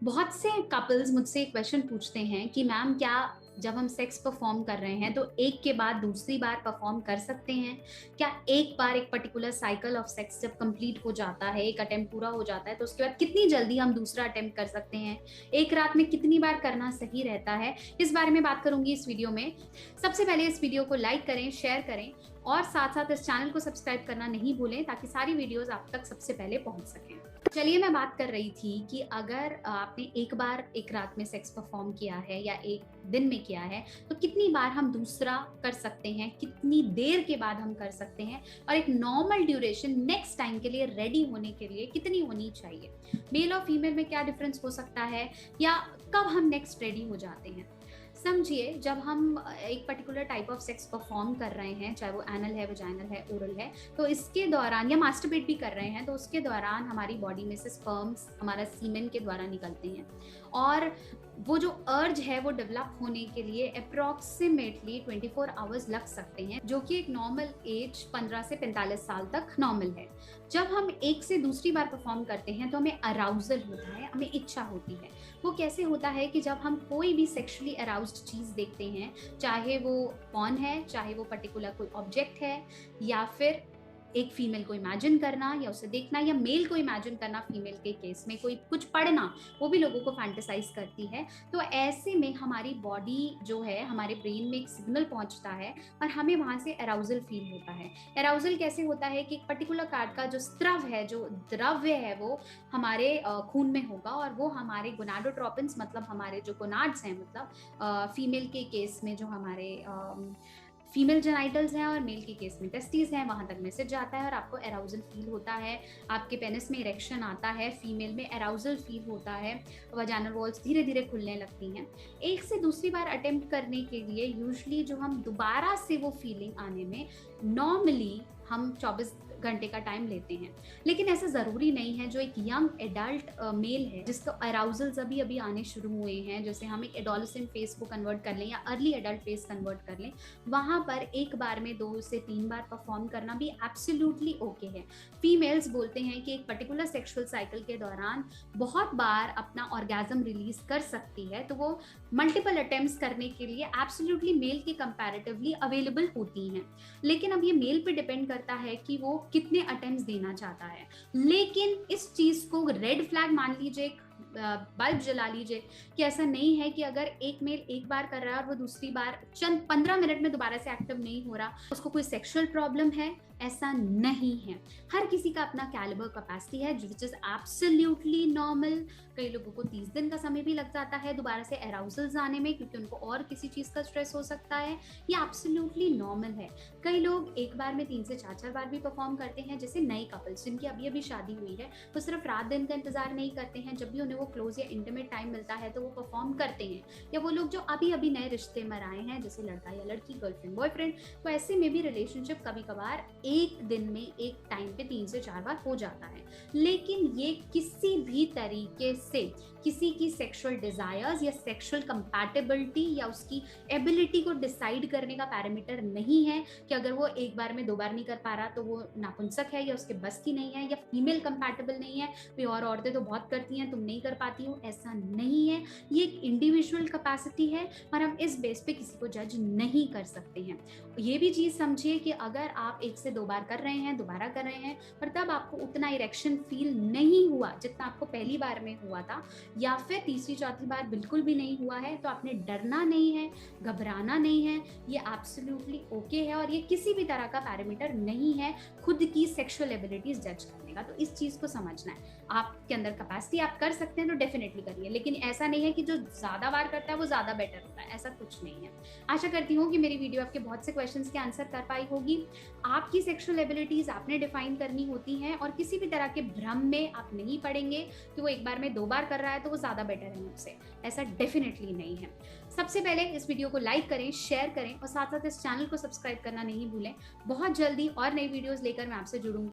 बहुत से कपल्स मुझसे एक क्वेश्चन पूछते हैं कि मैम क्या जब हम सेक्स परफॉर्म कर रहे हैं तो एक के बाद दूसरी बार परफॉर्म कर सकते हैं? क्या एक बार एक पर्टिकुलर साइकिल ऑफ सेक्स जब कंप्लीट हो जाता है, एक अटेम्प्ट पूरा हो जाता है, तो उसके बाद कितनी जल्दी हम दूसरा अटेम्प्ट कर सकते हैं? एक रात में कितनी बार करना सही रहता है? इस बारे में बात करूंगी इस वीडियो में। सबसे पहले इस वीडियो को लाइक करें, शेयर करें और साथ साथ इस चैनल को सब्सक्राइब करना नहीं भूलें ताकि सारी वीडियोस आप तक सबसे पहले पहुंच सकें। चलिए, मैं बात कर रही थी कि अगर आपने एक बार एक रात में सेक्स परफॉर्म किया है या एक दिन में किया है तो कितनी बार हम दूसरा कर सकते हैं, कितनी देर के बाद हम कर सकते हैं और एक नॉर्मल ड्यूरेशन नेक्स्ट टाइम के लिए रेडी होने के लिए कितनी होनी चाहिए। मेल और फीमेल में क्या डिफरेंस हो सकता है या कब हम नेक्स्ट रेडी हो जाते हैं। समझिए, जब हम एक particular type of sex perform कर रहे हैं, चाहे वो एनल है, वजाइनल है, ओरल है, तो इसके दौरान या मास्टरबेट भी कर रहे हैं तो उसके दौरान हमारी बॉडी में से स्पर्म्स हमारा सीमेन के द्वारा निकलते हैं और वो जो अर्ज है वो डेवलप होने के लिए अप्रॉक्सीमेटली 24 आवर्स लग सकते हैं, जो कि एक नॉर्मल एज 15 से 45 साल तक नॉर्मल है। जब हम एक से दूसरी बार परफॉर्म करते हैं तो हमें अराउजल होता है, हमें इच्छा होती है। वो कैसे होता है कि जब हम कोई भी सेक्सुअली अराउज्ड चीज देखते हैं, चाहे वो पॉर्न है, चाहे वो पर्टिकुलर कोई ऑब्जेक्ट है, या फिर एक फीमेल को इमेजिन करना या उसे देखना, या मेल को इमेजिन करना, फीमेल के केस में कोई कुछ पढ़ना, वो भी लोगों को फैंटेसाइज करती है। तो ऐसे में हमारी बॉडी जो है, हमारे ब्रेन में एक सिग्नल पहुंचता है और हमें वहां से अराउजल फील होता है। अराउजल कैसे होता है कि एक पर्टिकुलर कार्ड का जो स्त्रव है, जो द्रव्य है, वो हमारे खून में होगा और वो हमारे गोनाडोट्रोपिन्स, मतलब हमारे जो गोनाड्स हैं, मतलब फीमेल के केस में जो हमारे फीमेल जेनाइटल्स हैं और मेल के केस में टेस्टिस हैं, वहां तक मैसेज जाता है और आपको अराउजल फील होता है। आपके पेनिस में इरेक्शन आता है, फीमेल में अराउजल फील होता है, वजाइनल वॉल्स धीरे धीरे खुलने लगती हैं। एक से दूसरी बार अटेम्प्ट करने के लिए यूजुअली जो हम दोबारा से वो फीलिंग आने में नॉर्मली हम 24 घंटे का टाइम लेते हैं, लेकिन ऐसा जरूरी नहीं है। जो एक यंग एडल्ट मेल है जिसको अराउजल्स अभी अभी आने शुरू हुए हैं, जैसे हम एक एडोलेसेंट फेज को कन्वर्ट कर लें या अर्ली एडल्ट फेज कन्वर्ट कर लें, वहां पर एक बार में 2 से 3 बार परफॉर्म करना भी एब्सोल्युटली ओके है। फीमेल्स बोलते हैं कि एक पर्टिकुलर सेक्सुअल साइकिल के दौरान बहुत बार अपना ऑर्गेजम रिलीज कर सकती है, तो वो मल्टीपल अटेम्प्ट्स करने के लिए एब्सोल्युटली मेल के कंपैरेटिवली अवेलेबल होती हैं। लेकिन अब ये मेल पे डिपेंड करता है कि वो कितने अटेम्प्ट्स देना चाहता है। लेकिन इस चीज को रेड फ्लैग मान लीजिए, बल्ब जला लीजिए कि ऐसा नहीं है कि अगर एक मेल एक बार कर रहा है और वो दूसरी बार चंद 15 मिनट में दोबारा से एक्टिव नहीं हो रहा, उसको कोई सेक्सुअल प्रॉब्लम है। ऐसा नहीं है। हर किसी का अपना कैलिबर कैपेसिटी है विच इज एब्सोल्युटली नॉर्मल। कई लोगों को 30 दिन का समय भी लग जाता है दोबारा से अराउजल्स आने में, क्योंकि उनको और किसी चीज का स्ट्रेस हो सकता है। ये एब्सोल्युटली नॉर्मल है। कई लोग एक बार में 3 से 4 बार भी परफॉर्म करते हैं, जैसे नए कपल्स जिनकी अभी अभी शादी हुई है, वो सिर्फ रात दिन का इंतजार नहीं करते हैं। जब भी उन्हें वो क्लोज या इंटीमेट टाइम मिलता है तो वो परफॉर्म करते हैं। या वो लोग जो अभी अभी नए रिश्ते में आए हैं, जैसे लड़का या लड़की, गर्लफ्रेंड बॉयफ्रेंड, तो ऐसे में भी रिलेशनशिप कभी कभार एक दिन में एक टाइम पे 3 से 4 बार हो जाता है। लेकिन ये किसी भी तरीके से किसी की सेक्सुअल डिजायर्स या सेक्सुअल कंपैटिबिलिटी या उसकी एबिलिटी को डिसाइड करने का पैरामीटर नहीं है कि अगर वो एक बार में 2 बार नहीं कर पा रहा तो वो नापुंसक है या उसके बस की नहीं है या फीमेल कंपैटिबल नहीं है। कोई और औरतें तो बहुत करती हैं, तुम नहीं कर पाती हो, ऐसा नहीं है। ये एक इंडिविजुअल कैपेसिटी है और हम इस बेस पे किसी को जज नहीं कर सकते हैं। ये भी चीज समझिए कि अगर आप 1 से 2 बार कर रहे हैं, दोबारा कर रहे हैं, पर तब आपको उतना इरेक्शन फील नहीं हुआ जितना आपको पहली बार में हुआ था, या फिर तीसरी चौथी बार बिल्कुल भी नहीं हुआ है, तो आपने डरना नहीं है, घबराना नहीं है। ये एब्सोल्युटली ओके है और ये किसी भी तरह का पैरामीटर नहीं है खुद की सेक्सुअल एबिलिटीज जज करने का। तो इस चीज को समझना है। आपके अंदर कैपेसिटी, आप कर सकते हैं तो डेफिनेटली करिए, लेकिन ऐसा नहीं है कि जो ज्यादा बार करता है वो ज्यादा बेटर होता है, ऐसा कुछ नहीं है। आशा करती हूँ कि मेरी वीडियो आपके बहुत से क्वेश्चंस के आंसर कर पाई होगी। आपकी सेक्सुअल एबिलिटीज आपने डिफाइन करनी होती हैं और किसी भी तरह के भ्रम में आप नहीं पड़ेंगे कि वो एक बार में 2 बार कर रहा है तो वो ज्यादा बेटर है मुझसे। ऐसा डेफिनेटली नहीं है। सबसे पहले इस वीडियो को लाइक करें, शेयर करें और साथ साथ इस चैनल को सब्सक्राइब करना नहीं भूलें। बहुत जल्दी और नई वीडियोस लेकर मैं आपसे जुड़ूंगी।